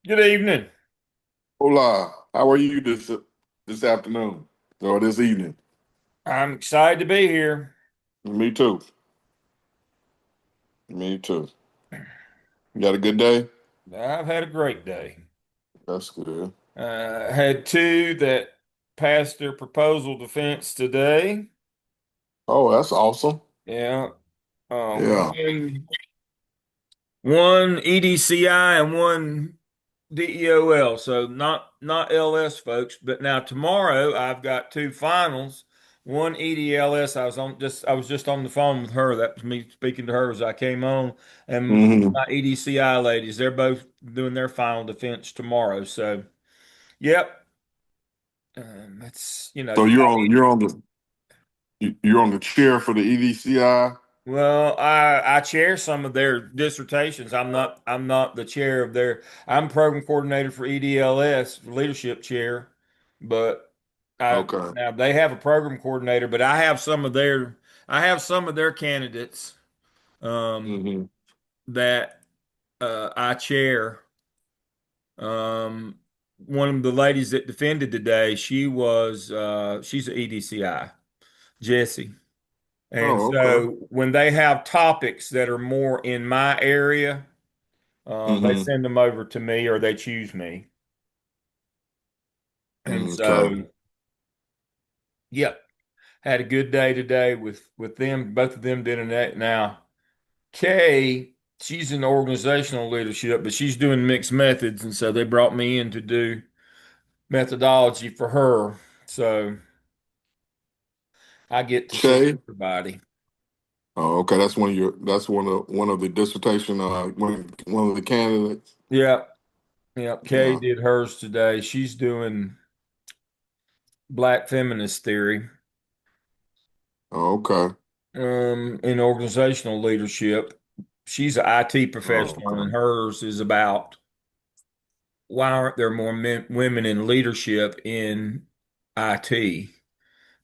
Good evening. Hola, how are you this afternoon or this evening? I'm excited to be here. Me too. Me too. You got a good day? I've had a great day. That's good. Had two that passed their proposal defense today. Oh, that's awesome. Yeah. Yeah. One EDCI and one DEOL. So not LS folks, but now tomorrow I've got two finals. One EDLS. I was just on the phone with her. That was me speaking to her as I came on. And hmm my EDCI ladies, they're both doing their final defense tomorrow. So yep. That's So you're on the chair for the EDCI. well, I chair some of their dissertations. I'm not the chair of their I'm program coordinator for EDLS, leadership chair, but I Okay. now they have a program coordinator, but I have some of their candidates hmm that I chair. Um one of the ladies that defended today, she's an EDCI, Jessie. And Oh, okay. so when they have topics that are more in my area, they hmm send them over to me or they choose me. And Okay. so, yep, had a good day today with them. Both of them did it. Now, Kay, she's in organizational leadership, but she's doing mixed methods, and so they brought me in to do methodology for her. So I get to see Okay. everybody. Oh, okay. That's one of the dissertation one of the candidates. Yep, yep. Kay Yeah. did hers today. She's doing Black feminist theory. Oh, okay. In organizational leadership. She's an IT Oh, professional, and okay. hers is about why aren't there more women in leadership in IT?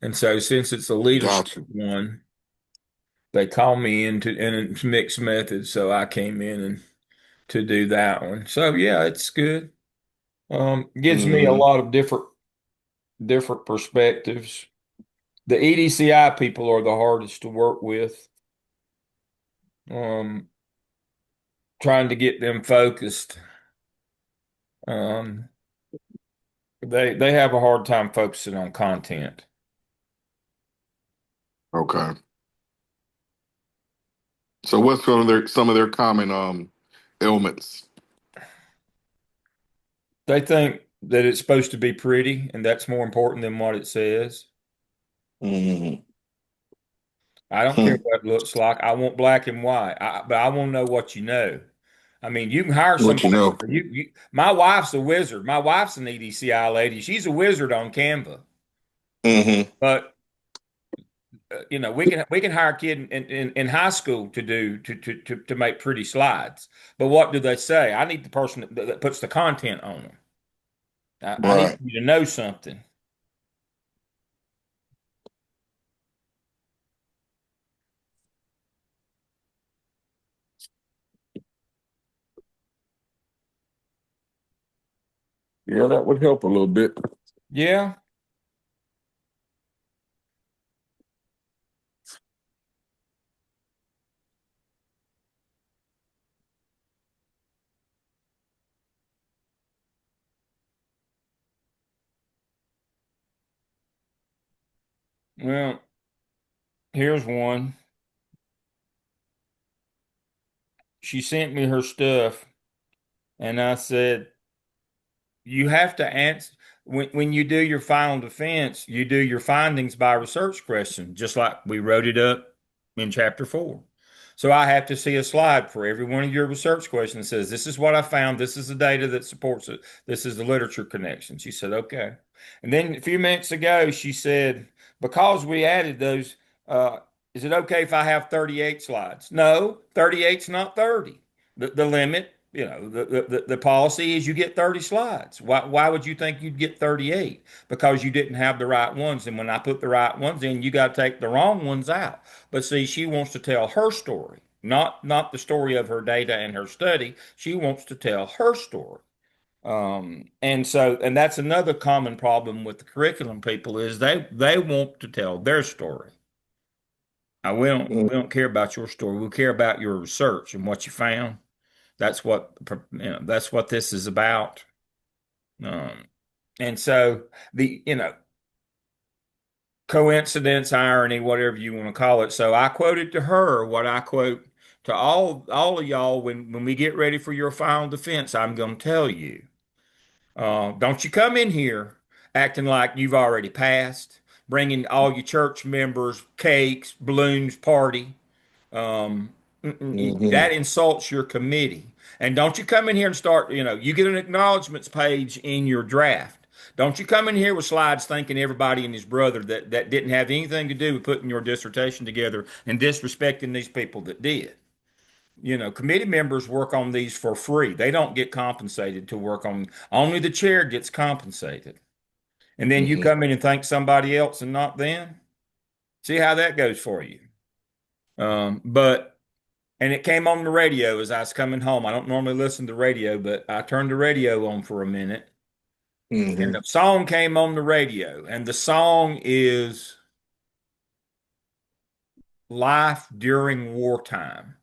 And so, since it's a leadership Gotcha. one, they call me in and it's mixed methods, so I came in and to do that one. So yeah, it's good. Gives me a hmm lot of different perspectives. The EDCI people are the hardest to work with. Um, Trying to get them focused. Um, they have a hard time focusing on content. Okay. So what's some of their common ailments? They think that it's supposed to be pretty, and that's more important than what it says. hmm I don't care what it looks like. I want black and white. But I want to know what you know. I mean, you can hire What you somebody. know? My wife's a wizard. My wife's an EDCI lady. She's a wizard on Canva. hmm But we can hire a kid in high school to do to make pretty slides. But what do they say? I need the person that puts the content on them. I need Right. you to know something. Yeah, that would help a little bit. Yeah. Well, here's one. She sent me her stuff, and I said, you have to answer when you do your final defense, you do your findings by research question, just like we wrote it up in chapter 4. So I have to see a slide for every one of your research questions that says, this is what I found, this is the data that supports it, this is the literature connection. She said, okay. And then a few minutes ago, she said, because we added those, uh, is it okay if I have 38 slides? No, 38's not 30. The limit, the policy is you get 30 slides. Why would you think you'd get 38? Because you didn't have the right ones. And when I put the right ones in, you got to take the wrong ones out. But see, she wants to tell her story, not the story of her data and her study. She wants to tell her story. And that's another common problem with the curriculum people is they want to tell their story. Mm, We don't care about your story. We care about your research and what you found. That's what this is about. Um, and so the coincidence, irony, whatever you want to call it. So I quoted to her what I quote to all of y'all when we get ready for your final defense. I'm going to tell you. Don't you come in here acting like you've already passed, bringing all your church members cakes, balloons, party. Um, hmm that insults your committee. And don't you come in here and start, you get an acknowledgments page in your draft. Don't you come in here with slides thanking everybody and his brother that didn't have anything to do with putting your dissertation together and disrespecting these people that did. Committee members work on these for free. They don't get compensated to work on, only the chair gets compensated. And then you hmm come in and thank somebody else and not them. See how that goes for you. But And it came on the radio as I was coming home. I don't normally listen to radio, but I turned the radio on for a minute, and hmm the song came on the radio. And the song is Life During Wartime.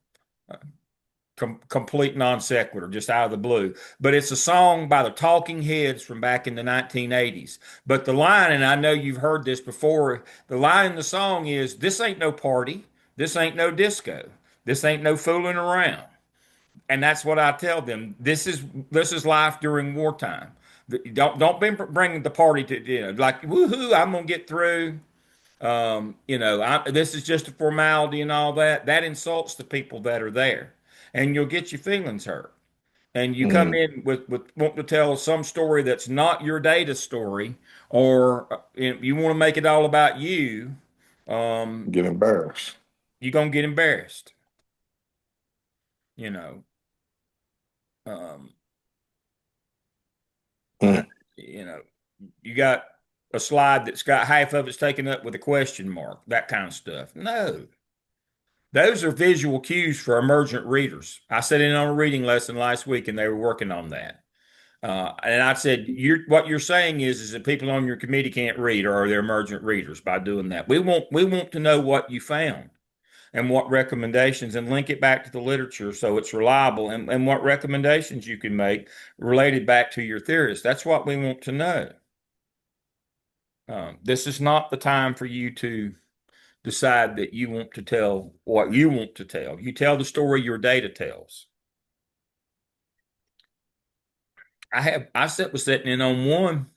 Complete non sequitur, just out of the blue. But it's a song by the Talking Heads from back in the 1980s. But the line, and I know you've heard this before, the line in the song is, "This ain't no party. This ain't no disco. This ain't no fooling around." And that's what I tell them. This is life during wartime. Don't be bringing the party to like woohoo. I'm gonna get through. This is just a formality and all that. That insults the people that are there, and you'll get your feelings hurt. And you come hmm in with wanting to tell some story that's not your data story, or you want to make it all about you. Um, Get embarrassed. you're gonna get embarrassed. You know. Um, I, Mm, you know, you got a slide that's got half of it's taken up with a question mark, that kind of stuff. No, those are visual cues for emergent readers. I sat in on a reading lesson last week and they were working on that. And I said, what you're saying is that people on your committee can't read or are they emergent readers by doing that. We want to know what you found and what recommendations and link it back to the literature so it's reliable and what recommendations you can make related back to your theorists. That's what we want to know. This is not the time for you to decide that you want to tell what you want to tell. You tell the story your data tells. I was sitting in on one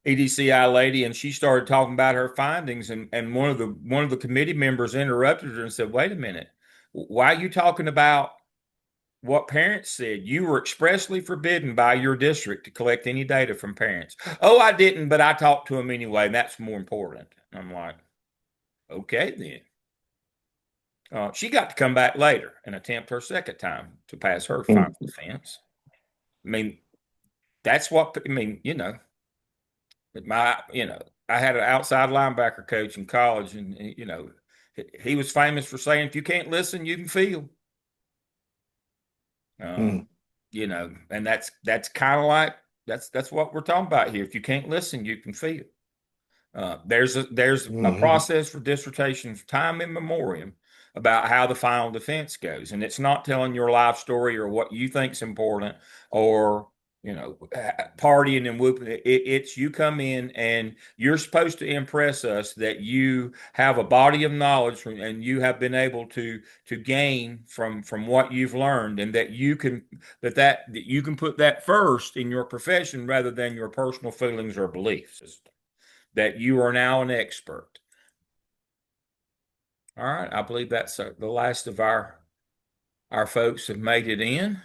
EDCI lady, and she started talking about her findings, and one of the committee members interrupted her and said, "Wait a minute, why are you talking about what parents said? You were expressly forbidden by your district to collect any data from parents." "Oh, I didn't, but I talked to them anyway, and that's more important." I'm like, okay, then. She got to come back later and attempt her second time to pass her final mm, defense. I mean, that's what I mean. I had an outside linebacker coach in college, and he was famous for saying, "If you can't listen, you can feel." Um, mm, and that's kind of like that's what we're talking about here. If you can't listen, you can feel. There's a hmm process for dissertations, time in memoriam, about how the final defense goes, and it's not telling your life story or what you think's important or partying and whooping. It's you come in and you're supposed to impress us that you have a body of knowledge and you have been able to gain from what you've learned, and that you can put that first in your profession rather than your personal feelings or beliefs, that you are now an expert. All right, I believe that's the last of our folks have made it in.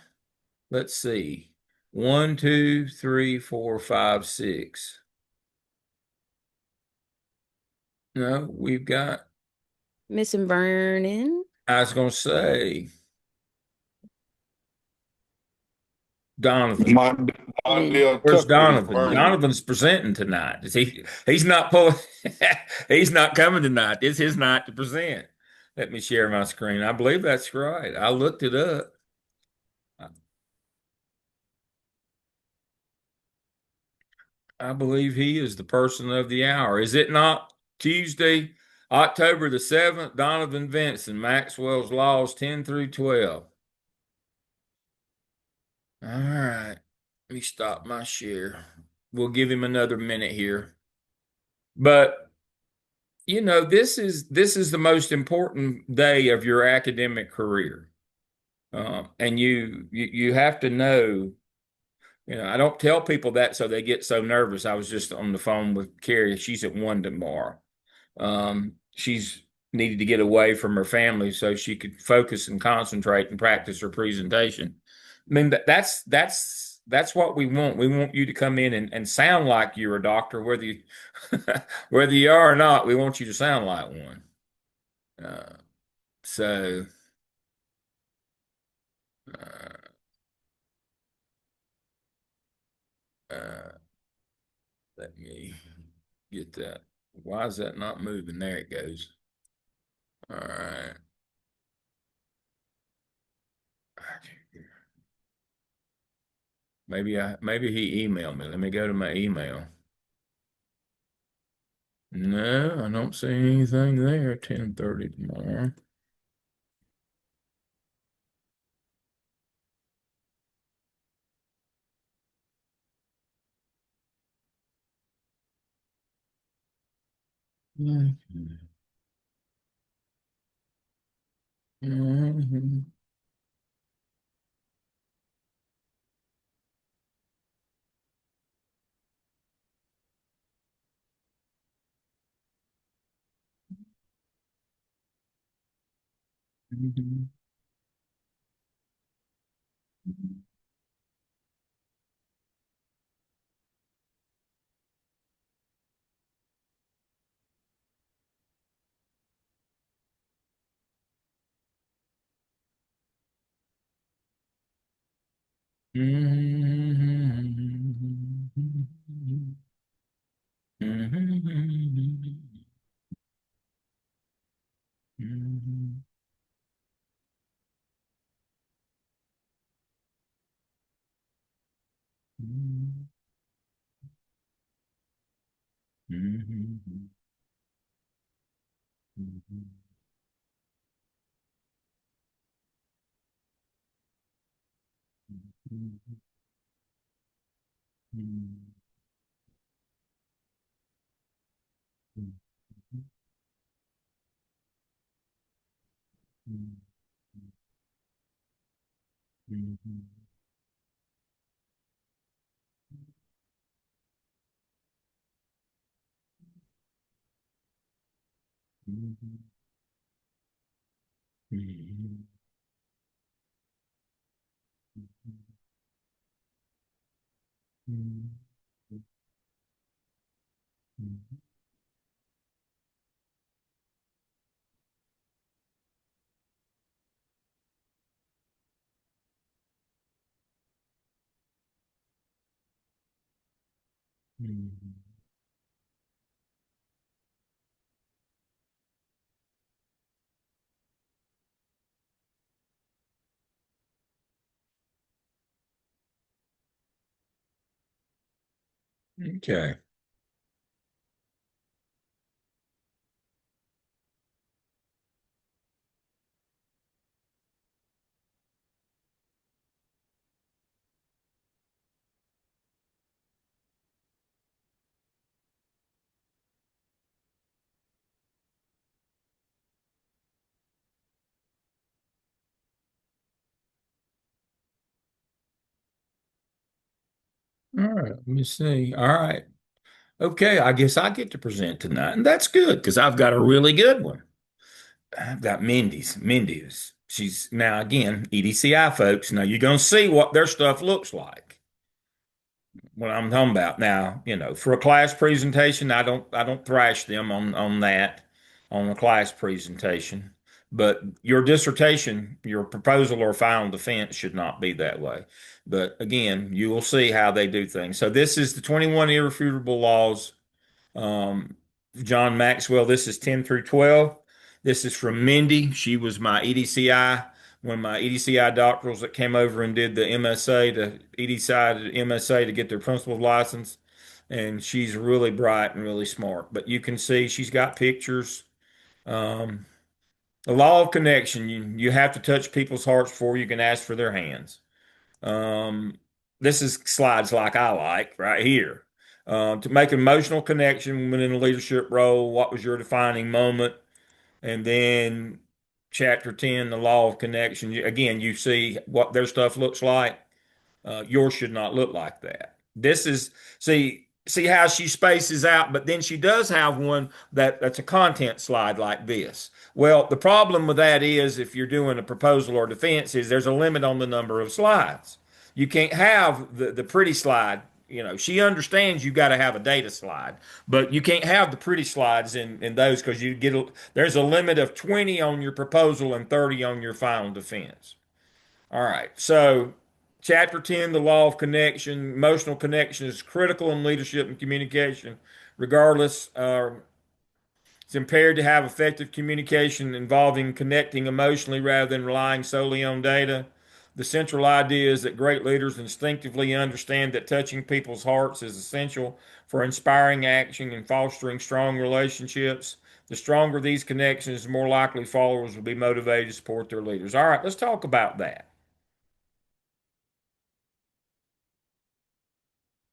Let's see. One, two, three, four, five, six. No, we've got, Miss Vernon. I was going to say, Donovan. My Mondale Where's Tucker is Donovan? burning. Donovan's presenting tonight. He's not pulling, he's not coming tonight. It's his night to present. Let me share my screen. I believe that's right. I looked it up. I believe he is the person of the hour. Is it not Tuesday, October the 7th? Donovan Vinson, Maxwell's Laws 10 through 12. All right. Let me stop my share. We'll give him another minute here. But this is the most important day of your academic career. And you have to know. I don't tell people that so they get so nervous. I was just on the phone with Carrie. She's at one tomorrow. She's needed to get away from her family so she could focus and concentrate and practice her presentation. I mean, that's what we want. We want you to come in and sound like you're a doctor, whether you whether you are or not. We want you to sound like one. Uh, so uh, uh, let me get that. Why is that not moving? There it goes. All right. Maybe he emailed me. Let me go to my email. No, I don't see anything there. 10:30 tomorrow. Mhm. Mhm. Mhm. Mhm. Mhm. Mhm. Mhm. Mhm. Mhm. Mhm. Mhm. Mhm. Mhm. Mhm. Okay. All right. Let me see. All right. Okay. I guess I get to present tonight, and that's good because I've got a really good one. I've got Mindy's. Mindy's. She's now again EDCI folks. Now you're gonna see what their stuff looks like. What I'm talking about now, for a class presentation, I don't thrash them on that on a class presentation. But your dissertation, your proposal or final defense should not be that way. But again, you will see how they do things. So this is the 21 irrefutable laws, um, John Maxwell. This is 10 through 12. This is from Mindy. She was my EDCI, one of my EDCI doctorals that came over and did the MSA to EDCI to MSA to get their principal's license. and she's really bright and really smart. But you can see she's got pictures. Um, the law of connection, you have to touch people's hearts before you can ask for their hands. Um, this is slides like I like right here. To make an emotional connection when in a leadership role, what was your defining moment? And then chapter 10, the law of connection. Again, you see what their stuff looks like. Yours should not look like that. This is see how she spaces out, but then she does have one that's a content slide like this. Well, the problem with that is if you're doing a proposal or defense is there's a limit on the number of slides. You can't have the pretty slide. You know, she understands you got to have a data slide, but you can't have the pretty slides in those because there's a limit of 20 on your proposal and 30 on your final defense. All right. So, chapter 10, the law of connection. Emotional connection is critical in leadership and communication. Regardless, it's imperative to have effective communication involving connecting emotionally rather than relying solely on data. The central idea is that great leaders instinctively understand that touching people's hearts is essential for inspiring action and fostering strong relationships. The stronger these connections, the more likely followers will be motivated to support their leaders. All right, let's talk about that.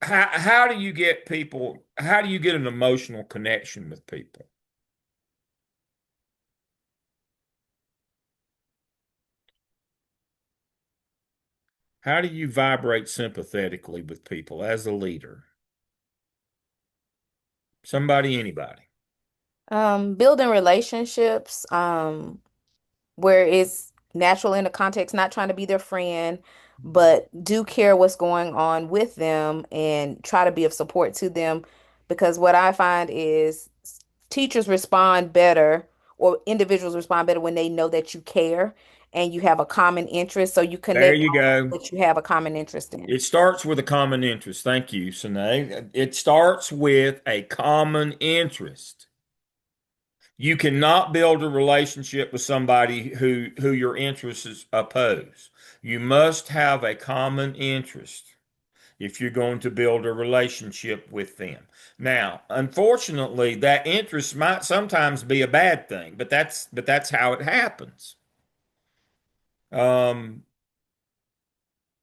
How do you get people, how do you get an emotional connection with people? How do you vibrate sympathetically with people as a leader? Somebody, anybody. Building relationships, where it's natural in the context, not trying to be their friend, but do care what's going on with them and try to be of support to them. Because what I find is teachers respond better or individuals respond better when they know that you care and you have a common interest. So you There connect you on go. what you have a common interest in. It starts with a common interest. Thank you, Sine. It starts with a common interest. You cannot build a relationship with somebody who your interests oppose. You must have a common interest if you're going to build a relationship with them. Now, unfortunately, that interest might sometimes be a bad thing, but that's how it happens. Um,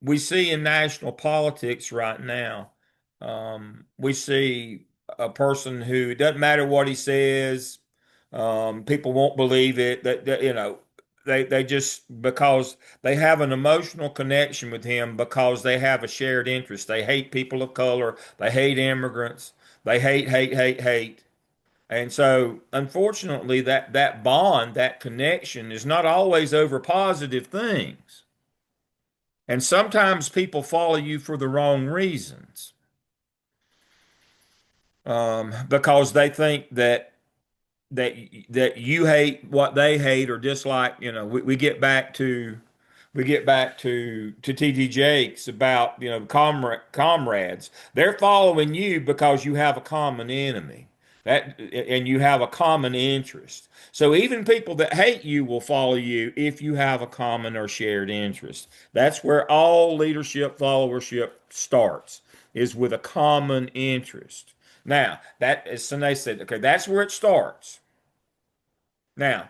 we see in national politics right now, we see a person who it doesn't matter what he says, people won't believe it. That you know, they just because they have an emotional connection with him because they have a shared interest. They hate people of color. They hate immigrants. They hate. And so, unfortunately, that bond, that connection, is not always over positive things. And sometimes people follow you for the wrong reasons, because they think that that you hate what they hate or dislike. You know, we get back to TD Jakes about comrades. They're following you because you have a common enemy and you have a common interest. So even people that hate you will follow you if you have a common or shared interest. That's where all leadership followership starts, is with a common interest. Now, that as Sine said, okay, that's where it starts. Now,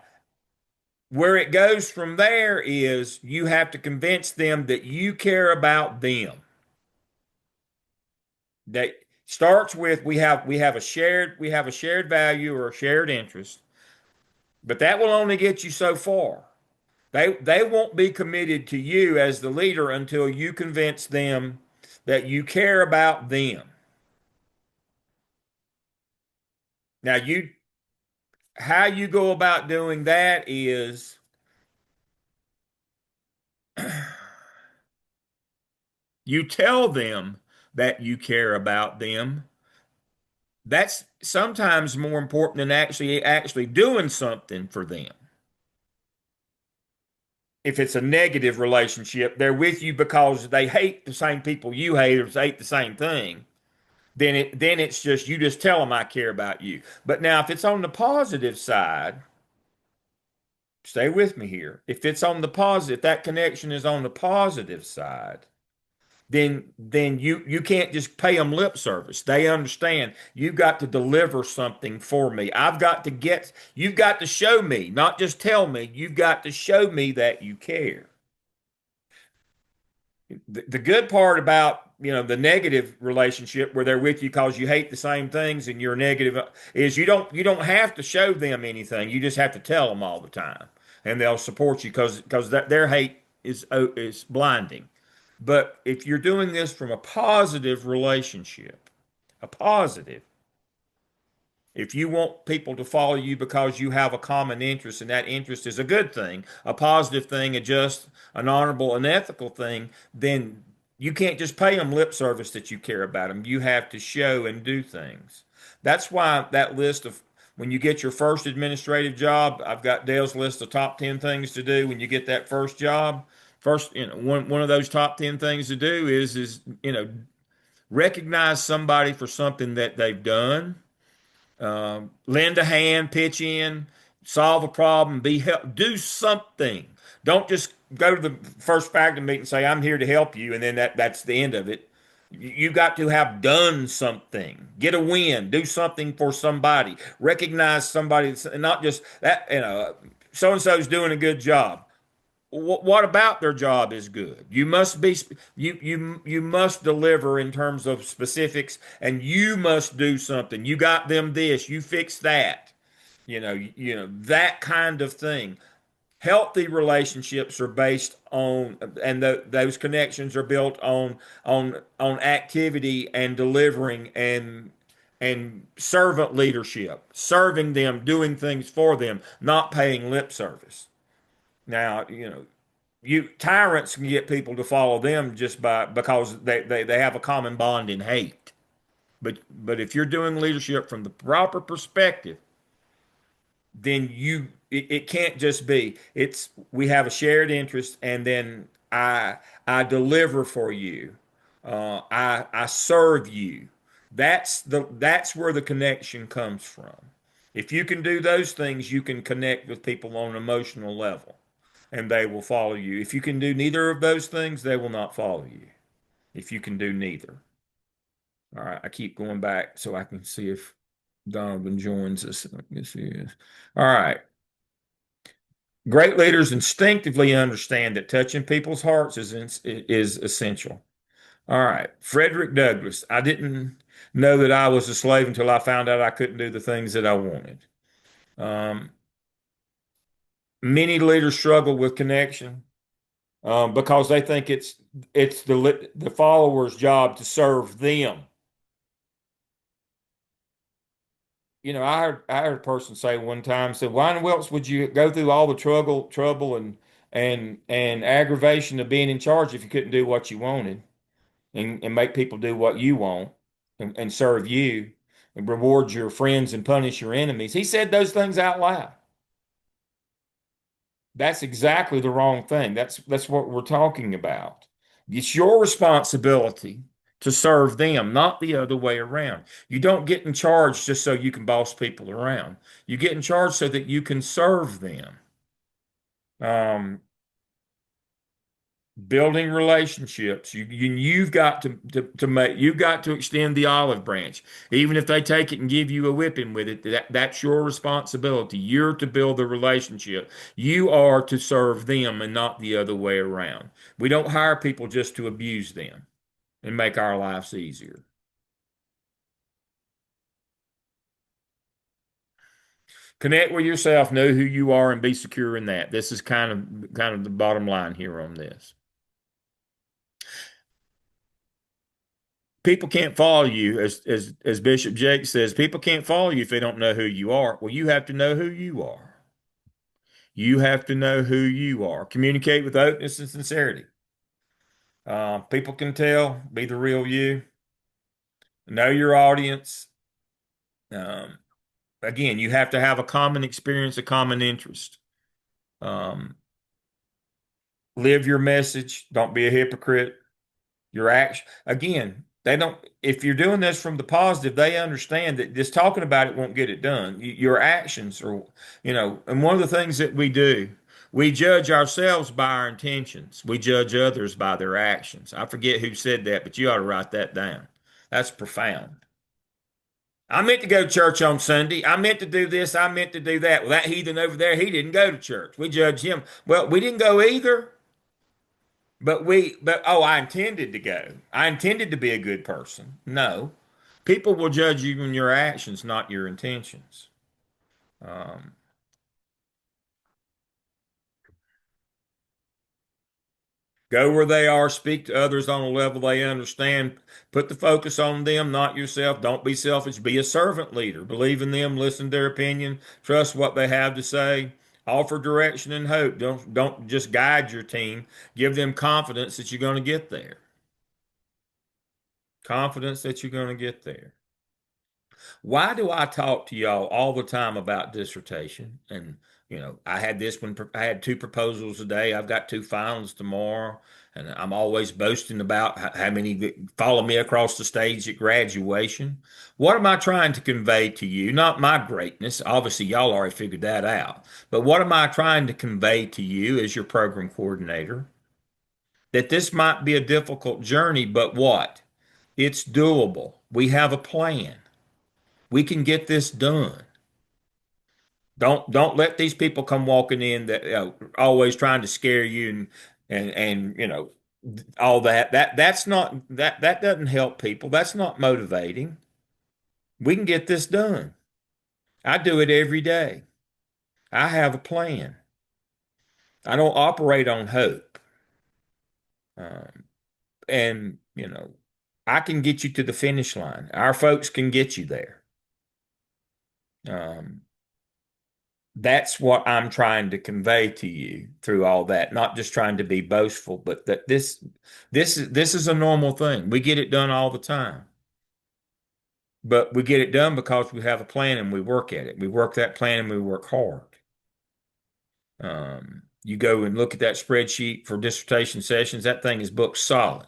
where it goes from there is you have to convince them that you care about them. That starts with we have a shared value or a shared interest, but that will only get you so far. They won't be committed to you as the leader until you convince them that you care about them. Now you how you go about doing that is you tell them that you care about them. That's sometimes more important than actually doing something for them. If it's a negative relationship, they're with you because they hate the same people you hate or hate the same thing. Then it's just you just tell them I care about you. But now if it's on the positive side, stay with me here. If it's on the positive, if that connection is on the positive side, then you can't just pay them lip service. They understand you've got to deliver something for me. You've got to show me, not just tell me, you've got to show me that you care. The good part about, the negative relationship where they're with you because you hate the same things and you're negative is you don't have to show them anything. You just have to tell them all the time, and they'll support you because their hate is blinding. But if you're doing this from a positive relationship, a positive, if you want people to follow you because you have a common interest and that interest is a good thing, a positive thing, a just, an honorable, an ethical thing, then you can't just pay them lip service that you care about them. You have to show and do things. That's why that list of when you get your first administrative job, I've got Dale's list of top 10 things to do when you get that first job. First, one of those top 10 things to do is recognize somebody for something that they've done, lend a hand, pitch in, solve a problem, be help, do something. Don't just go to the first faculty meeting and say, "I'm here to help you," and then that's the end of it. You got to have done something, get a win, do something for somebody, recognize somebody, not just that, so and so's doing a good job. What about their job is good? You must deliver in terms of specifics, and you must do something. You got them this, you fix that. That kind of thing. Healthy relationships are based on, and those connections are built on activity and delivering and servant leadership, serving them, doing things for them, not paying lip service. Now, you tyrants can get people to follow them just because they have a common bond in hate. But if you're doing leadership from the proper perspective, then it can't just be it's we have a shared interest and then I deliver for you. I serve you. That's where the connection comes from. If you can do those things, you can connect with people on an emotional level and they will follow you. If you can do neither of those things, they will not follow you. If you can do neither. All right, I keep going back so I can see if Donovan joins us. Yes, he is. All right. Great leaders instinctively understand that touching people's hearts is essential. All right. Frederick Douglass. I didn't know that I was a slave until I found out I couldn't do the things that I wanted. Um, Many leaders struggle with connection because they think it's the follower's job to serve them. I heard a person say one time, said, "Why in the else would you go through all the trouble and aggravation of being in charge if you couldn't do what you wanted and make people do what you want and serve you and reward your friends and punish your enemies?" He said those things out loud. That's exactly the wrong thing. That's what we're talking about. It's your responsibility to serve them, not the other way around. You don't get in charge just so you can boss people around. You get in charge so that you can serve them. Um, Building relationships. You've got you've got to extend the olive branch. Even if they take it and give you a whipping with it, that's your responsibility. You're to build the relationship. You are to serve them and not the other way around. We don't hire people just to abuse them and make our lives easier. Connect with yourself, know who you are, and be secure in that. This is kind of the bottom line here on this. People can't follow you, as Bishop Jake says, people can't follow you if they don't know who you are. Well, you have to know who you are. You have to know who you are. Communicate with openness and sincerity. People can tell, be the real you. Know your audience. Um, Again, you have to have a common experience, a common interest. Um, Live your message. Don't be a hypocrite. Your action, again, they don't, if you're doing this from the positive, they understand that just talking about it won't get it done. Your actions are, and one of the things that we do, We judge ourselves by our intentions. We judge others by their actions. I forget who said that, but you ought to write that down. That's profound. I meant to go to church on Sunday. I meant to do this. I meant to do that. Well, that heathen over there, he didn't go to church. We judge him. Well, we didn't go either, but oh, I intended to go. I intended to be a good person. No, people will judge you on your actions, not your intentions. Um, Go where they are, speak to others on a level they understand. Put the focus on them, not yourself. Don't be selfish. Be a servant leader. Believe in them, listen to their opinion, trust what they have to say. Offer direction and hope. Don't just guide your team. Give them confidence that you're going to get there. Confidence that you're going to get there. Why do I talk to y'all all the time about dissertation? And I had this one. I had two proposals today. I've got two finals tomorrow, and I'm always boasting about how many follow me across the stage at graduation. What am I trying to convey to you? Not my greatness. Obviously, y'all already figured that out. But what am I trying to convey to you as your program coordinator? That this might be a difficult journey, but what? It's doable. We have a plan. We can get this done. Don't let these people come walking in that always trying to scare you and all that. That's not that doesn't help people. That's not motivating. We can get this done. I do it every day. I have a plan. I don't operate on hope. Um, and I can get you to the finish line. Our folks can get you there. Um, That's what I'm trying to convey to you through all that. Not just trying to be boastful, but that this is a normal thing. We get it done all the time. But we get it done because we have a plan and we work at it. We work that plan and we work hard. You go and look at that spreadsheet for dissertation sessions. That thing is booked solid.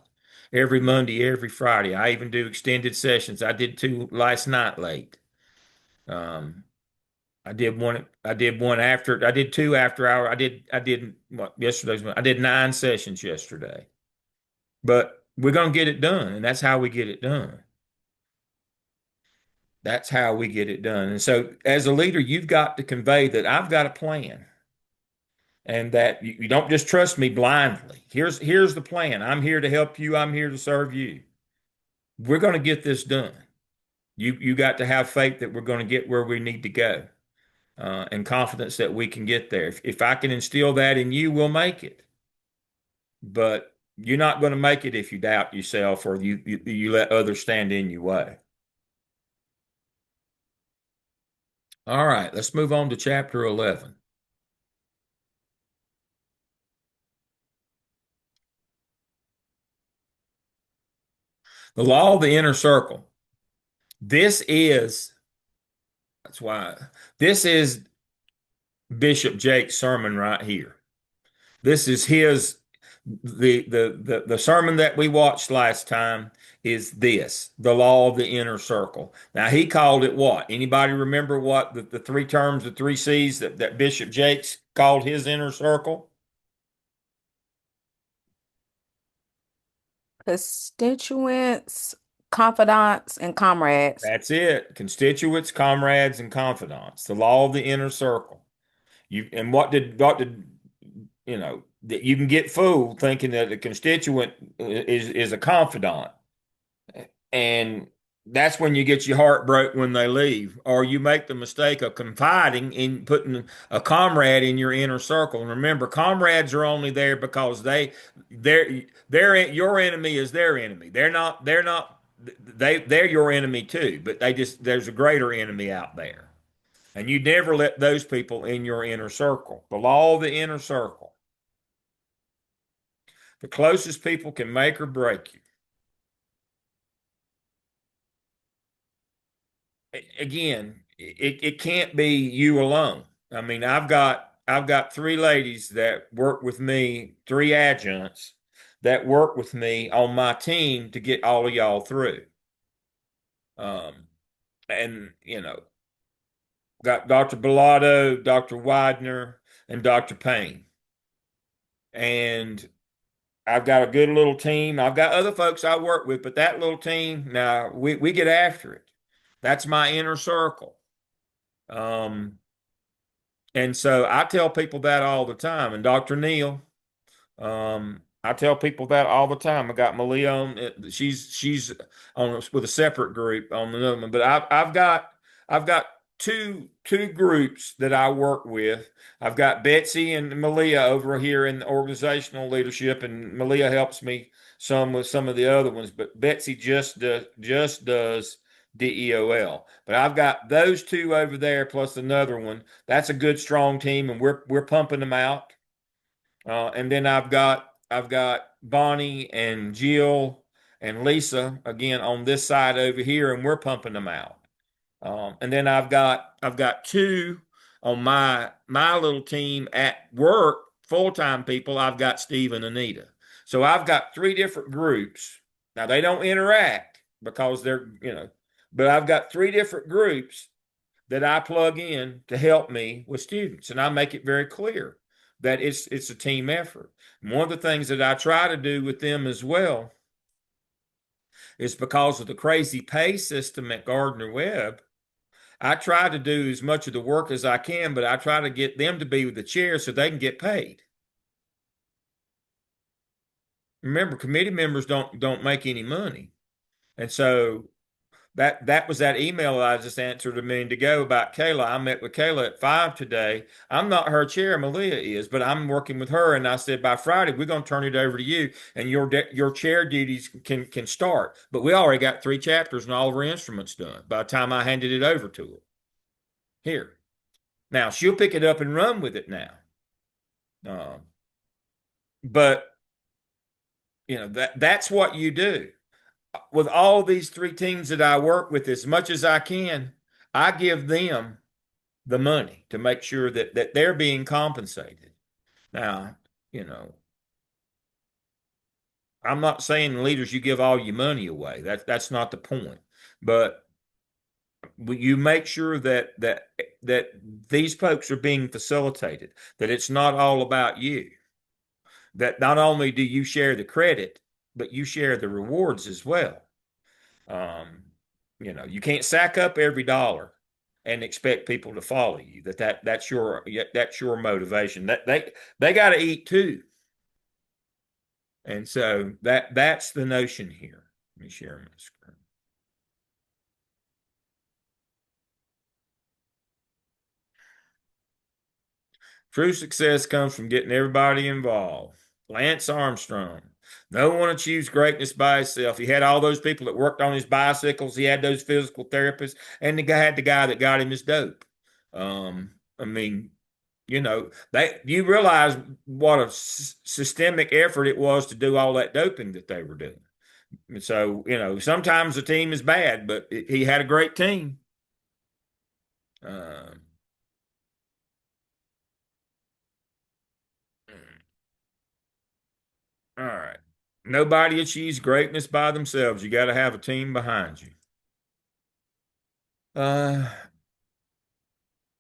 Every Monday, every Friday. I even do extended sessions. I did two last night late. Um, I did one. I did one after. I did two after hour. I did what yesterday's. I did 9 sessions yesterday. But we're gonna get it done, and that's how we get it done. That's how we get it done. And so, as a leader, you've got to convey that I've got a plan, and that you don't just trust me blindly. Here's the plan. I'm here to help you. I'm here to serve you. We're gonna get this done. You got to have faith that we're gonna get where we need to go. And confidence that we can get there. If I can instill that in you, we'll make it. But you're not going to make it if you doubt yourself or you let others stand in your way. All right, let's move on to chapter 11. The law of the inner circle. This is, that's why, this is Bishop Jake's sermon right here. This is his the sermon that we watched last time is this, the law of the inner circle. Now he called it what? Anybody remember what the three terms, the three C's that Bishop Jakes called his inner circle? Constituents, confidants, and comrades. That's it. Constituents, comrades, and confidants. The law of the inner circle. What did that you can get fooled thinking that a constituent is a confidant. And that's when you get your heart broke when they leave, or you make the mistake of confiding in putting a comrade in your inner circle. And remember, comrades are only there because they're your enemy is their enemy. They're your enemy too, but there's a greater enemy out there. And you never let those people in your inner circle. The law of the inner circle. The closest people can make or break you. Again, it can't be you alone. I mean, I've got three ladies that work with me, three adjuncts that work with me on my team to get all of y'all through. Um, and got Dr. Bellotto, Dr. Widener, and Dr. Payne. and I've got a good little team. I've got other folks I work with, but that little team, now we get after it. That's my inner circle. Um, and so I tell people that all the time. And Dr. Neal, I tell people that all the time. I got Malia on. She's on with a separate group on another one, but I've got two groups that I work with. I've got Betsy and Malia over here in organizational leadership, and Malia helps me some with some of the other ones. But Betsy just does DEOL. But I've got those two over there plus another one. That's a good strong team, and we're pumping them out. And then I've got Bonnie and Jill and Lisa again on this side over here, and we're pumping them out. And then I've got two on my little team at work, full-time people. I've got Steve and Anita. So I've got three different groups. Now they don't interact because but I've got three different groups that I plug in to help me with students. And I make it very clear that it's a team effort. And one of the things that I try to do with them as well is because of the crazy pay system at Gardner Webb, I try to do as much of the work as I can, but I try to get them to be with the chair so they can get paid. Remember, committee members don't make any money. And so that was that email I just answered a minute ago about Kayla. I met with Kayla at 5 today. I'm not her chair, Malia is, but I'm working with her. And I said by Friday we're going to turn it over to you, and your chair duties can start. But we already got three chapters and all of her instruments done by the time I handed it over to her. Here, now she'll pick it up and run with it now. Uh, but that's what you do with all these three teams that I work with. As much as I can, I give them the money to make sure that they're being compensated. Now, you know, I'm not saying leaders you give all your money away. That's not the point. But you make sure that these folks are being facilitated, that it's not all about you. That not only do you share the credit, but you share the rewards as well. Um, you can't sack up every dollar and expect people to follow you. That's your motivation. That they got to eat too. And so that's the notion here. Let me share my screen. True success comes from getting everybody involved. Lance Armstrong. No one achieves greatness by himself. He had all those people that worked on his bicycles. He had those physical therapists, and the guy had the guy that got him his dope. I mean, you realize what a systemic effort it was to do all that doping that they were doing. And so, sometimes the team is bad, but he had a great team. Uh, all right. Nobody achieves greatness by themselves. You got to have a team behind you. Uh,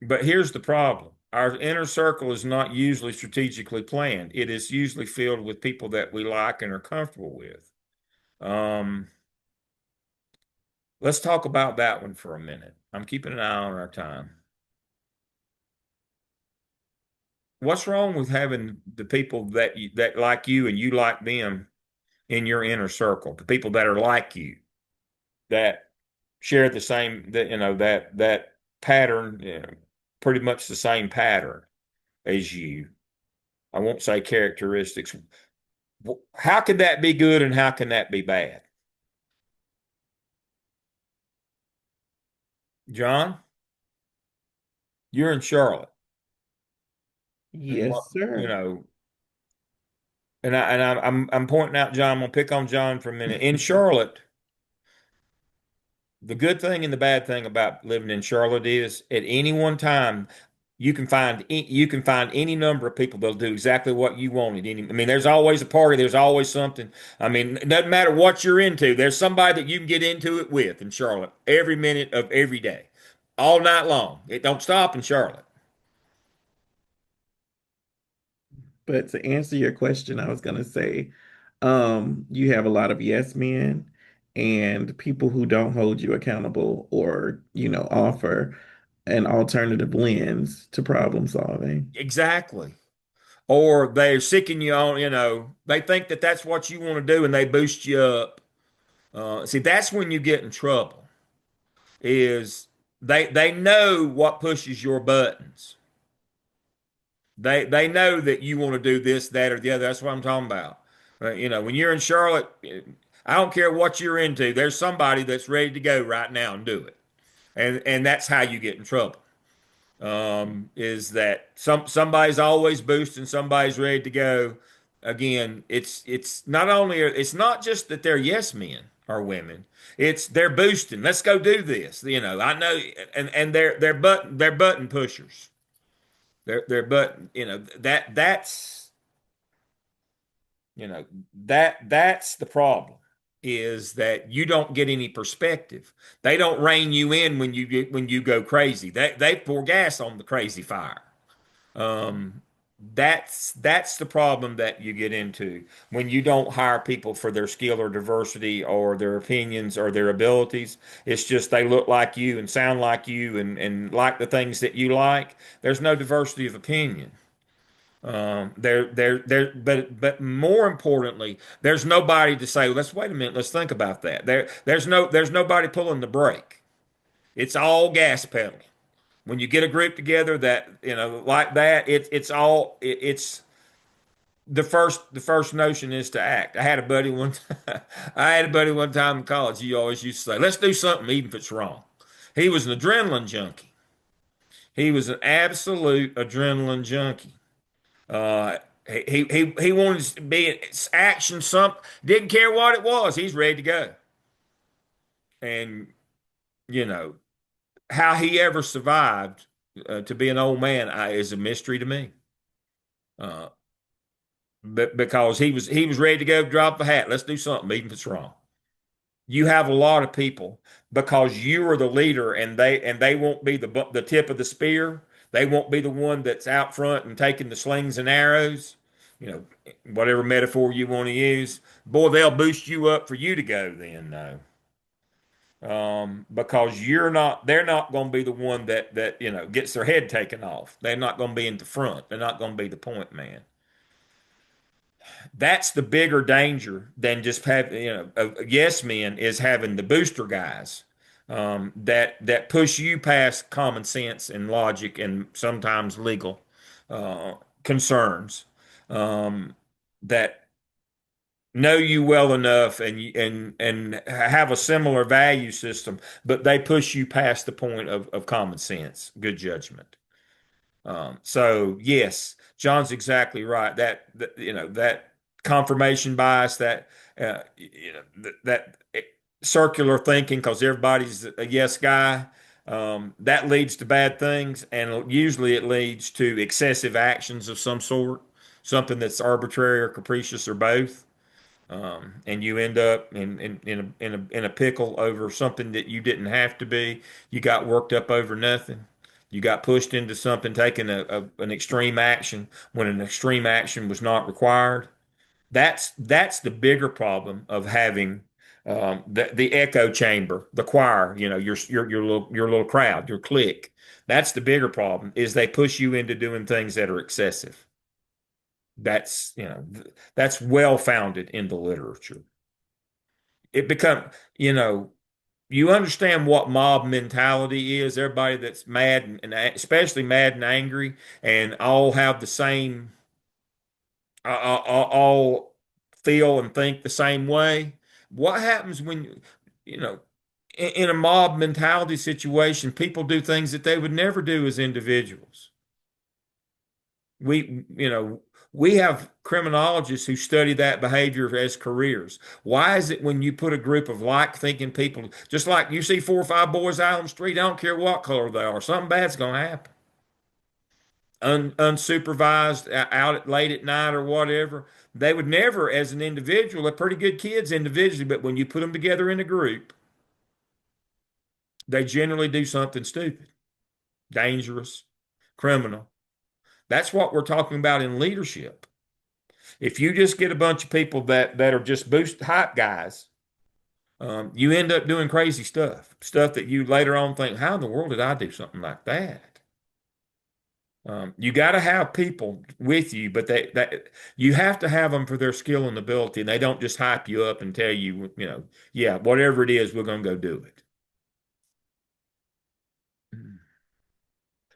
but here's the problem. Our inner circle is not usually strategically planned. It is usually filled with people that we like and are comfortable with. Um, let's talk about that one for a minute. I'm keeping an eye on our time. What's wrong with having the people that like you and you like them in your inner circle? The people that are like you, that share the same, that pattern, pretty much the same pattern as you. I won't say characteristics. How can that be good and how can that be bad? John, you're in Charlotte, and what Yes, sir. I'm pointing out John. I'm gonna pick on John for a minute. In Charlotte, the good thing and the bad thing about living in Charlotte is at any one time you can find any number of people that'll do exactly what you wanted. I mean, there's always a party, there's always something. I mean, it doesn't matter what you're into. There's somebody that you can get into it with in Charlotte every minute of every day, all night long. It don't stop in Charlotte. But to answer your question, I was gonna say, you have a lot of yes men and people who don't hold you accountable or, offer an alternative lens to problem solving. Exactly. Or they're sicking you on, they think that that's what you want to do and they boost you up. See, that's when you get in trouble, is they know what pushes your buttons. They know that you want to do this, that, or the other. That's what I'm talking about. When you're in Charlotte, I don't care what you're into. There's somebody that's ready to go right now and do it, and that's how you get in trouble. Is that somebody's always boosting, somebody's ready to go. Again, it's not just that they're yes men or women. It's they're boosting. Let's go do this. I know, and they're button pushers. They're button. You know that's the problem, is that you don't get any perspective. They don't rein you in when you go crazy. They pour gas on the crazy fire. Um, that's the problem that you get into when you don't hire people for their skill or diversity or their opinions or their abilities. It's just they look like you and sound like you and like the things that you like. There's no diversity of opinion. But more importantly, there's nobody to say, let's wait a minute, let's think about that. There's nobody pulling the brake. It's all gas pedal. When you get a group together that, like that, it's the first notion is to act. I had a buddy one time in college. He always used to say, let's do something even if it's wrong. He was an adrenaline junkie. He was an absolute adrenaline junkie. Uh, he wanted to be action. Didn't care what it was. He's ready to go. And you know how he ever survived to be an old man is a mystery to me. Uh, but because he was ready to go drop the hat. Let's do something, even if it's wrong. You have a lot of people because you are the leader, and they won't be the tip of the spear. They won't be the one that's out front and taking the slings and arrows. You know, whatever metaphor you want to use. Boy, they'll boost you up for you to go. Then no, because they're not going to be the one that gets their head taken off. They're not going to be in the front. They're not going to be the point man. That's the bigger danger than just having, yes men, is having the booster guys that push you past common sense and logic and sometimes legal concerns, that know you well enough and have a similar value system, but they push you past the point of common sense, good judgment. So yes, John's exactly right. That confirmation bias, that circular thinking, because everybody's a yes guy, that leads to bad things, and usually it leads to excessive actions of some sort, something that's arbitrary or capricious or both. And you end up in a pickle over something that you didn't have to be. You got worked up over nothing. You got pushed into something, taking an extreme action when an extreme action was not required. That's the bigger problem of having the echo chamber, the choir. Your little crowd, your clique. That's the bigger problem, is they push you into doing things that are excessive. That's well founded in the literature. It become you know you understand what mob mentality is. Everybody that's mad and especially mad and angry, and all have the same, all feel and think the same way. What happens when you know in a mob mentality situation, people do things that they would never do as individuals. We have criminologists who study that behavior as careers. Why is it when you put a group of like-thinking people, just like you see 4 or 5 boys out on the street, I don't care what color they are, something bad's going to happen. Unsupervised, out late at night or whatever. They would never, as an individual, they're pretty good kids individually, but when you put them together in a group, they generally do something stupid, dangerous, criminal. That's what we're talking about in leadership. If you just get a bunch of people that are just boost hype guys, you end up doing crazy stuff that you later on think, how in the world did I do something like that? You got to have people with you, but you have to have them for their skill and ability, and they don't just hype you up and tell you, yeah, whatever it is, we're going to go do it.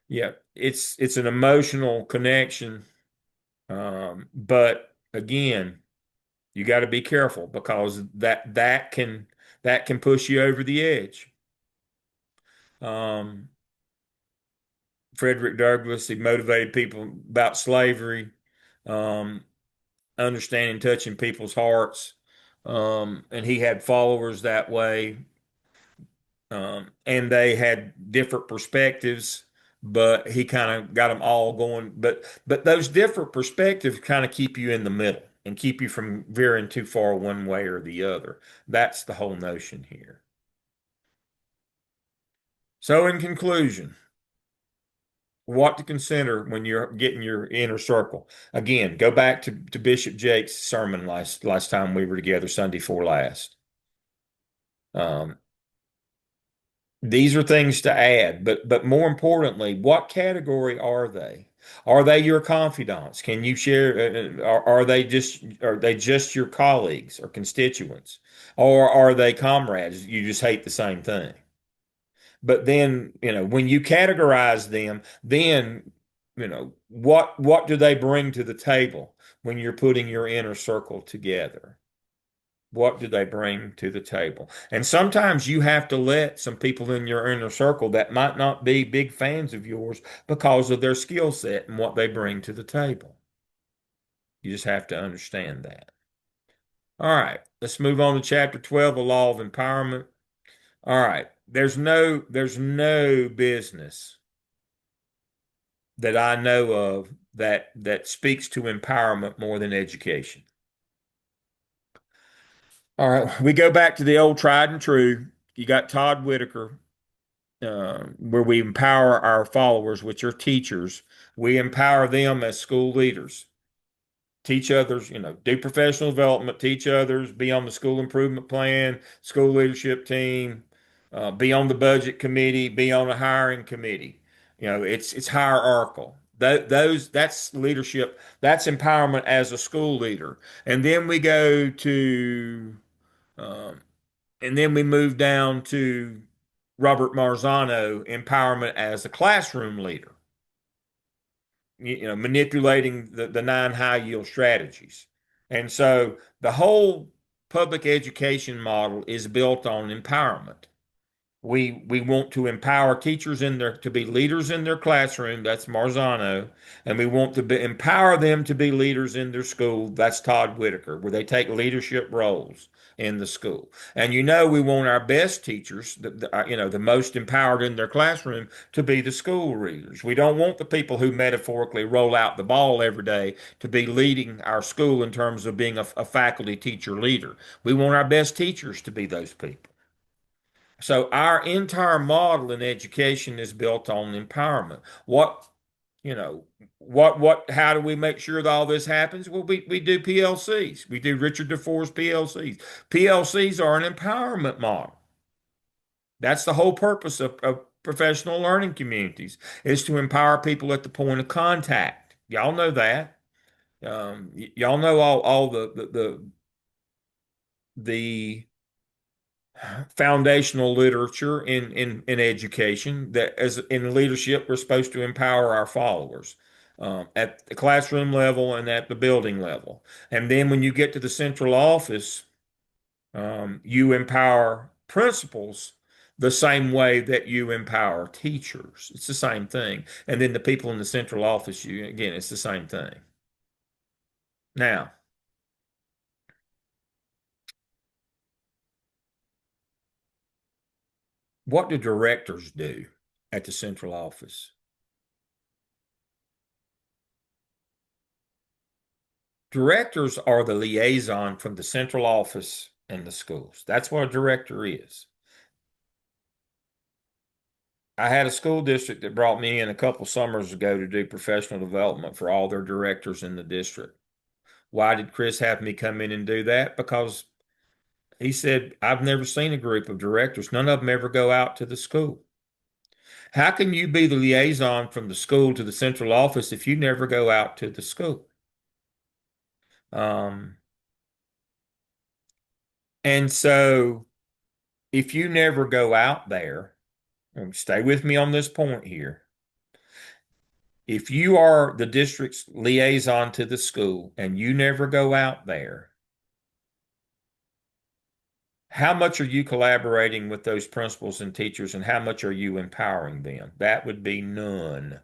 Yeah, it's an emotional connection, but again, you got to be careful because that can push you over the edge. Um, Frederick Douglass, he motivated people about slavery, um, understanding, touching people's hearts, and he had followers that way, and they had different perspectives, but he kind of got them all going. But those different perspectives kind of keep you in the middle and keep you from veering too far one way or the other. That's the whole notion here. So, in conclusion, what to consider when you're getting your inner circle. Again, go back to Bishop Jake's sermon last time we were together, Sunday before last. Um, these are things to add, but more importantly, what category are they? Are they your confidants? Can you share? Are they just your colleagues or constituents, or are they comrades? You just hate the same thing. But then, when you categorize them, then, what do they bring to the table when you're putting your inner circle together? What do they bring to the table? And sometimes you have to let some people in your inner circle that might not be big fans of yours because of their skill set and what they bring to the table. You just have to understand that. All right, let's move on to chapter 12, the law of empowerment. All right, there's no business that I know of that speaks to empowerment more than education. All right, we go back to the old tried and true. You got Todd Whitaker, where we empower our followers, which are teachers. We empower them as school leaders. Teach others, do professional development, teach others, be on the school improvement plan, school leadership team, be on the budget committee, be on a hiring committee. It's hierarchical. That's leadership. That's empowerment as a school leader. And then we go to, um, and then we move down to Robert Marzano, empowerment as a classroom leader, manipulating the nine high yield strategies. And so the whole public education model is built on empowerment. We want to empower teachers to be leaders in their classroom. That's Marzano, and we want to empower them to be leaders in their school. That's Todd Whitaker, where they take leadership roles in the school. And we want our best teachers, the most empowered in their classroom, to be the school leaders. We don't want the people who metaphorically roll out the ball every day to be leading our school in terms of being a faculty teacher leader. We want our best teachers to be those people. So our entire model in education is built on empowerment. You know, how do we make sure that all this happens? Well, we do PLCs. We do Richard DeForest PLCs. PLCs are an empowerment model. That's the whole purpose of professional learning communities is to empower people at the point of contact. Y'all know that. Y'all know all the foundational literature in education that as in leadership we're supposed to empower our followers at the classroom level and at the building level, and then when you get to the central office, you empower principals the same way that you empower teachers. It's the same thing. And then the people in the central office, again, it's the same thing. Now, what do directors do at the central office? Directors are the liaison from the central office and the schools. That's what a director is. I had a school district that brought me in a couple summers ago to do professional development for all their directors in the district. Why did Chris have me come in and do that? Because he said, I've never seen a group of directors. None of them ever go out to the school. How can you be the liaison from the school to the central office if you never go out to the school? Um, and so if you never go out there, and stay with me on this point here. If you are the district's liaison to the school and you never go out there, how much are you collaborating with those principals and teachers, and how much are you empowering them? That would be none.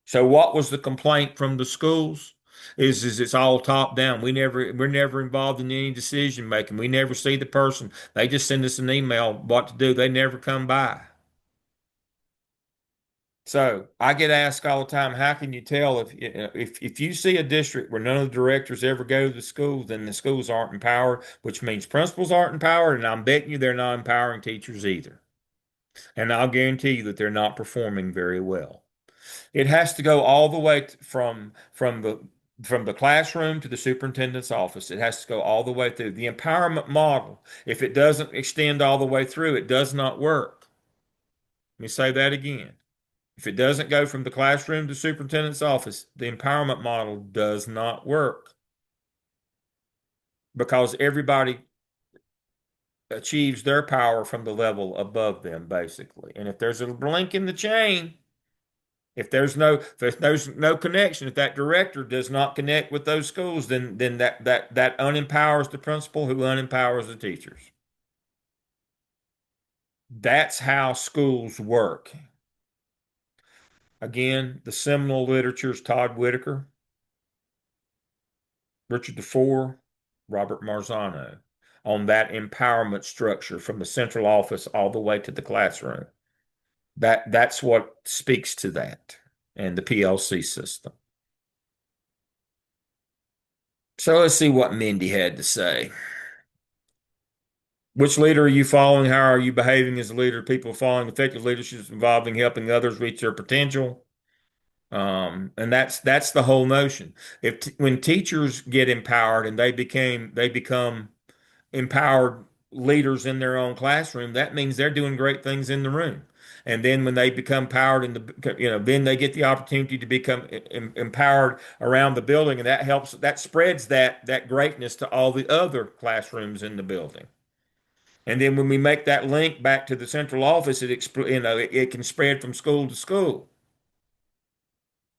So what was the complaint from the schools? Is it's all top down. We're never involved in any decision making. We never see the person. They just send us an email what to do. They never come by. So I get asked all the time, how can you tell if you see a district where none of the directors ever go to the schools, then the schools aren't empowered, which means principals aren't empowered, and I'm betting you they're not empowering teachers either. And I'll guarantee you that they're not performing very well. It has to go all the way from the classroom to the superintendent's office. It has to go all the way through. The empowerment model, if it doesn't extend all the way through, it does not work. Let me say that again. If it doesn't go from the classroom to the superintendent's office, the empowerment model does not work because everybody achieves their power from the level above them, basically. And if there's a blink in the chain, if there's no connection, if that director does not connect with those schools, then that unempowers the principal who unempowers the teachers. That's how schools work. Again, the seminal literature is Todd Whitaker, Richard DeFore, Robert Marzano on that empowerment structure from the central office all the way to the classroom. That's what speaks to that and the PLC system. So let's see what Mindy had to say. Which leader are you following? How are you behaving as a leader? People following effective leadership involving helping others reach their potential. And that's the whole notion. When teachers get empowered and they become empowered leaders in their own classroom, that means they're doing great things in the room. And then when they become powered then they get the opportunity to become empowered around the building, and that spreads that greatness to all the other classrooms in the building. And then when we make that link back to the central office, it can spread from school to school.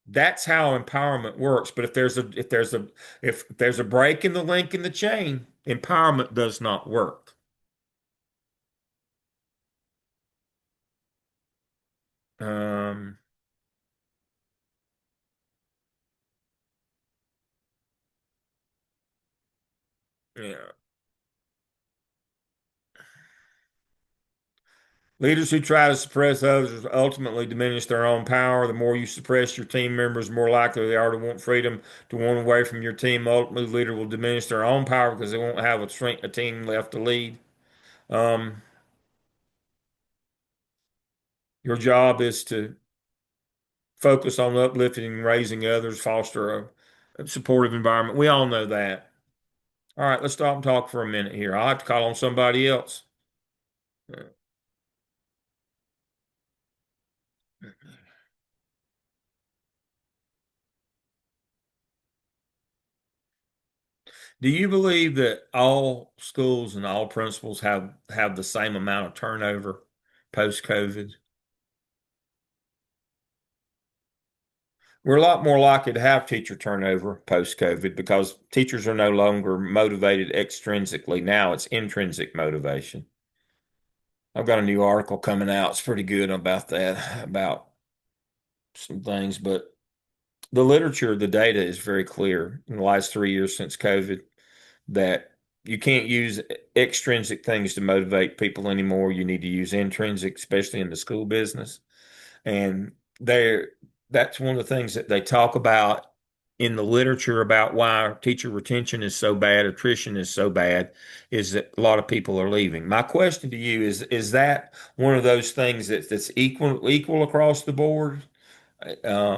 That's how empowerment works. But if there's a break in the link in the chain, empowerment does not work. Um, yeah. Leaders who try to suppress others ultimately diminish their own power. The more you suppress your team members, the more likely they are to want freedom, to want away from your team. Ultimately, the leader will diminish their own power because they won't have a team left to lead. Um, your job is to focus on uplifting and raising others, foster a supportive environment. We all know that. All right, let's stop and talk for a minute here. I'll have to call on somebody else. Do you believe that all schools and all principals have the same amount of turnover post-COVID? We're a lot more likely to have teacher turnover post-COVID because teachers are no longer motivated extrinsically. Now it's intrinsic motivation. I've got a new article coming out. It's pretty good about that, about some things, but the literature, the data is very clear in the last 3 years since COVID that you can't use extrinsic things to motivate people anymore. You need to use intrinsic, especially in the school business. And there, that's one of the things that they talk about in the literature about why teacher retention is so bad, attrition is so bad, is that a lot of people are leaving. My question to you is that one of those things that's equal across the board,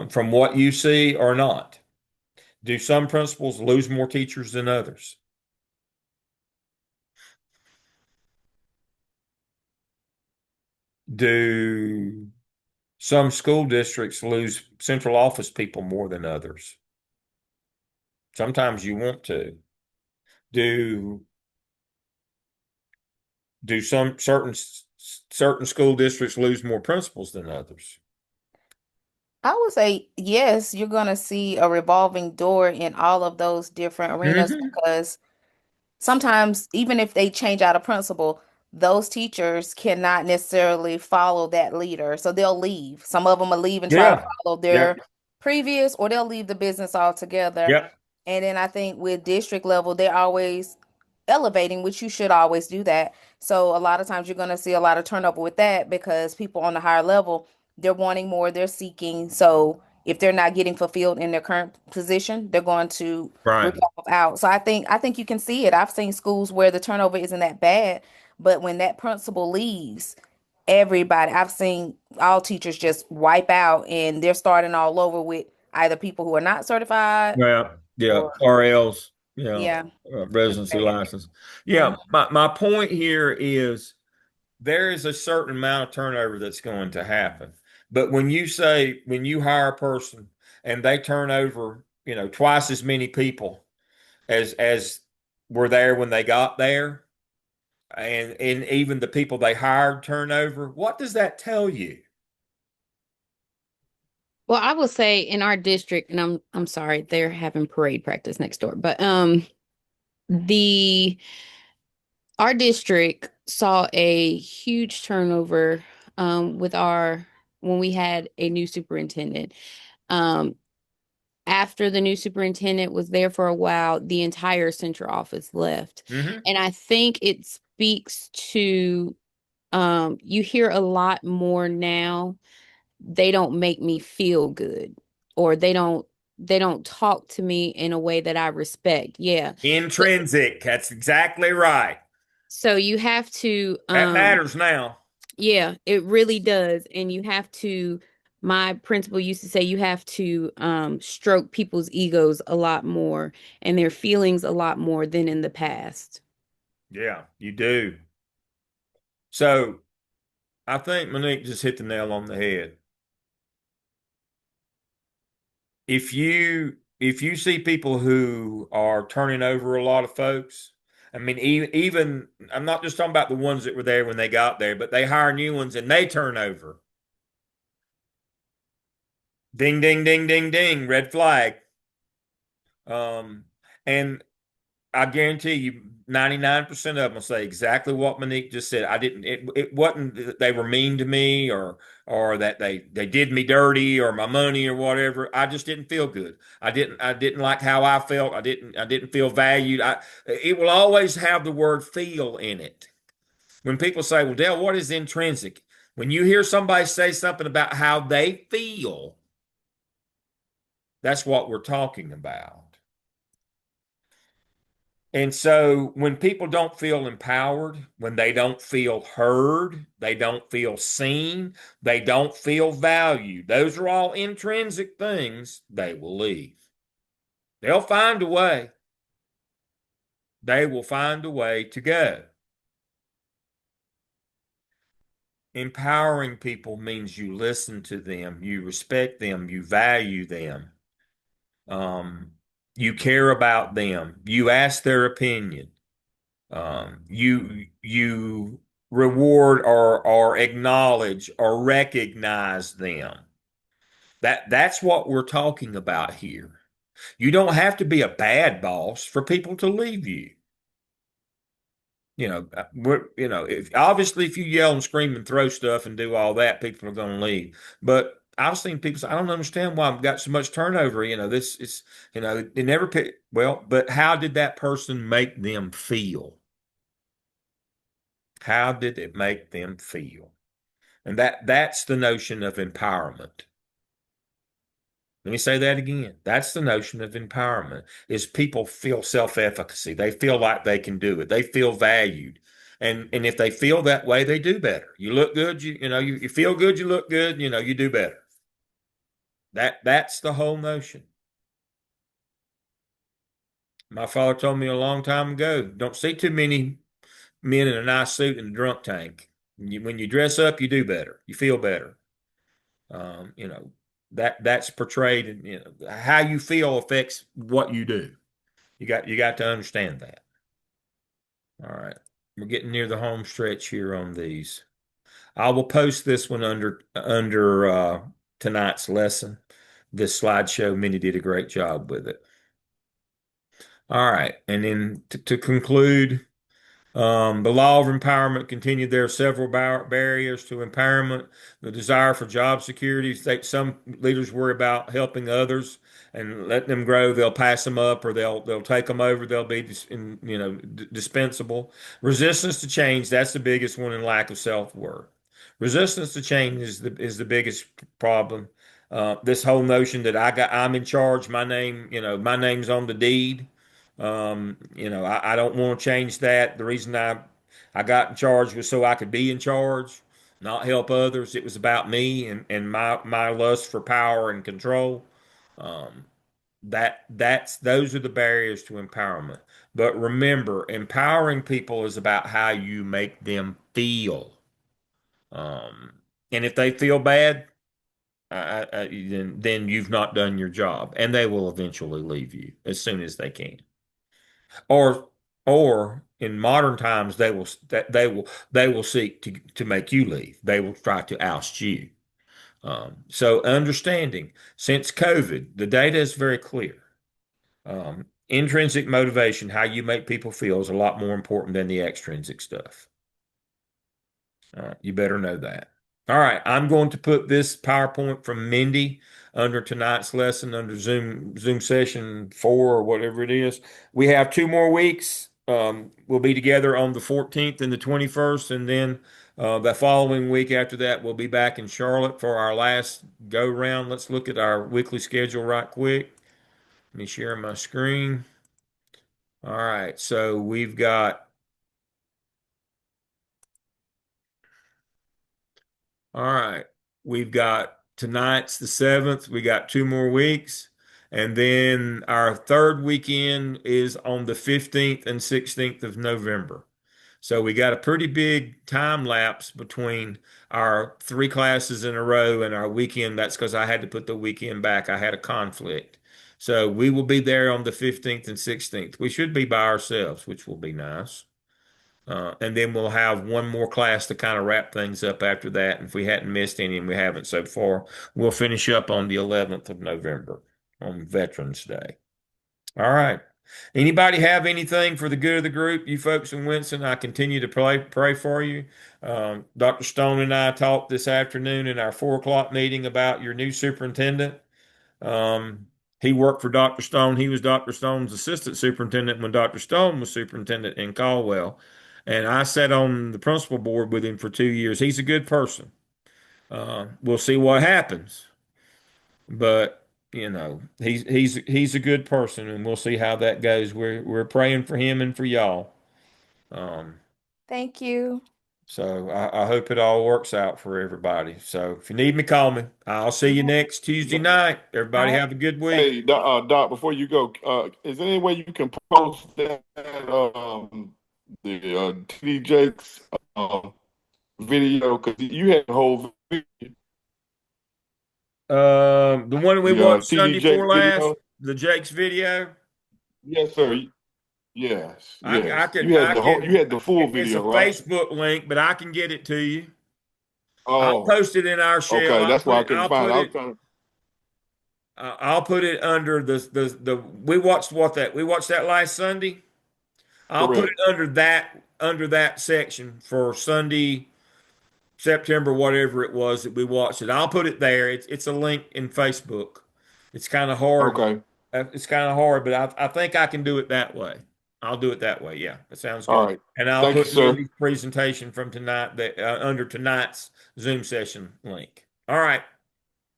from what you see or not? Do some principals lose more teachers than others? Do some school districts lose central office people more than others? Sometimes you want to. Do do some certain school districts lose more principals than others? I would say yes, you're going to see a revolving door in all of those different arenas Hmm. because sometimes even if they change out a principal, those teachers cannot necessarily follow that leader. So they'll leave. Some of them will leave and try to Yeah. follow Yep. their previous, or they'll leave the business altogether. Yep. And then I think with district level, they're always elevating, which you should always do that. So a lot of times you're going to see a lot of turnover with that because people on the higher level, they're wanting more, they're seeking. So if they're not getting fulfilled in their current position, they're going to Right. revolve out. So I think you can see it. I've seen schools where the turnover isn't that bad, but when that principal leaves, everybody, I've seen all teachers just wipe out and they're starting all over with either people who are not certified Yeah. Yeah. or RLs. Yeah. yeah, it's Residency bad. license. Mhm. Yeah. My point here is there is a certain amount of turnover that's going to happen. But when you hire a person and they turn over, twice as many people as were there when they got there, and even the people they hired turn over, what does that tell you? Well, I will say in our district, and I'm sorry, they're having parade practice next door, but the our district saw a huge turnover with our when we had a new superintendent. Um, After the new superintendent was there for a while, the entire central office left. Hmm. And I think it speaks to you hear a lot more now. They don't make me feel good, or they don't talk to me in a way that I respect. Yeah. So, Intrinsic. That's exactly right. so you have to That matters now. yeah, it really does. And you have to, my principal used to say, you have to stroke people's egos a lot more and their feelings a lot more than in the past. Yeah, you do. So I think Monique just hit the nail on the head. If you see people who are turning over a lot of folks, I mean, even I'm not just talking about the ones that were there when they got there, but they hire new ones and they turn over. Ding, ding, ding, ding, ding, red flag. And I guarantee you 99% of them will say exactly what Monique just said. It wasn't that they were mean to me or that they did me dirty or my money or whatever. I just didn't feel good. I didn't like how I felt. I didn't feel valued. It will always have the word feel in it. When people say, "Well, Dale, what is intrinsic?" When you hear somebody say something about how they feel, that's what we're talking about. And so when people don't feel empowered, when they don't feel heard, they don't feel seen, they don't feel valued, those are all intrinsic things, they will leave. They'll find a way. They will find a way to go. Empowering people means you listen to them, you respect them, you value them, um, you care about them, you ask their opinion. You reward or acknowledge or recognize them. That's what we're talking about here. You don't have to be a bad boss for people to leave you. If obviously if you yell and scream and throw stuff and do all that, people are going to leave. But I've seen people say, I don't understand why I've got so much turnover. This is, they never pick. Well, but how did that person make them feel? How did it make them feel? And that's the notion of empowerment. Let me say that again. That's the notion of empowerment is people feel self-efficacy. They feel like they can do it. They feel valued. And if they feel that way, they do better. You look good, you feel good, you look good, you do better. That's the whole notion. My father told me a long time ago, don't see too many men in a nice suit in a drunk tank. When you dress up, you do better. You feel better. You know, that's portrayed, and you know, how you feel affects what you do. You got to understand that. All right. We're getting near the home stretch here on these. I will post this one under tonight's lesson. This slideshow, Minnie did a great job with it. All right. And then to conclude, the law of empowerment continued. There are several barriers to empowerment. The desire for job security. Some leaders worry about helping others and letting them grow. They'll pass them up, or they'll take them over. They'll be dispensable. Resistance to change. That's the biggest one, and lack of self-worth. Resistance to change is the biggest problem. This whole notion that I'm in charge. My name's on the deed. I don't want to change that. The reason I got in charge was so I could be in charge, not help others. It was about me and my lust for power and control. Um, that's those are the barriers to empowerment. But remember, empowering people is about how you make them feel. Um, and if they feel bad, then you've not done your job, and they will eventually leave you as soon as they can. Or in modern times they will seek to make you leave. They will try to oust you. So understanding, since COVID, the data is very clear. Intrinsic motivation, how you make people feel, is a lot more important than the extrinsic stuff. You better know that. All right, I'm going to put this PowerPoint from Mindy under tonight's lesson under Zoom session 4 or whatever it is. We have 2 more weeks. We'll be together on the 14th and the 21st, and then the following week after that, we'll be back in Charlotte for our last go round. Let's look at our weekly schedule right quick. Let me share my screen. All right, so we've got. All right. We've got tonight's the 7th. We got 2 more weeks. And then our third weekend is on the 15th and 16th of November. So we got a pretty big time lapse between our 3 classes in a row and our weekend. That's because I had to put the weekend back. I had a conflict. So we will be there on the 15th and 16th. We should be by ourselves, which will be nice. And then we'll have one more class to kind of wrap things up after that. And if we hadn't missed any, and we haven't so far, we'll finish up on the 11th of November on Veterans Day. All right. Anybody have anything for the good of the group? You folks in Winston, I continue to pray for you. Dr. Stone and I talked this afternoon in our 4 o'clock meeting about your new superintendent. He worked for Dr. Stone. He was Dr. Stone's assistant superintendent when Dr. Stone was superintendent in Caldwell. And I sat on the principal board with him for 2 years. He's a good person. We'll see what happens, but he's a good person, and we'll see how that goes. We're praying for him and for y'all. Um, Thank you. so I hope it all works out for everybody. So if you need me, call me. I'll see you next Tuesday night. All Everybody right. have a good week. Hey, Doc, before you go, is there any way you can post that the TD Jakes video? Because you had the whole video, The one we the watched TD Sunday before Jakes last, video. the Jake's video. Yes, sir. Yes, I yes. can You had I the whole, can you had the full it's a video, right? Facebook link, but I can get it to you. I'll Oh, post it in our shell. okay. I'll That's put why I it. couldn't I'll find it. put I was it. trying to. I'll put it under the. We watched we watched that last Sunday. I'll put it Correct. under that section for Sunday, September, whatever it was that we watched it. I'll put it there. It's a link in Facebook. It's kind of hard. Okay. It's kind of hard, but I think I can do it that way. I'll do it that way. Yeah, that sounds All good. right. And I'll Thank you, put sir. Mindy's presentation from tonight that under tonight's Zoom session link. All right.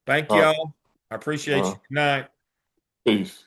Thank All right. y'all. I appreciate you. Uh, Good night. peace.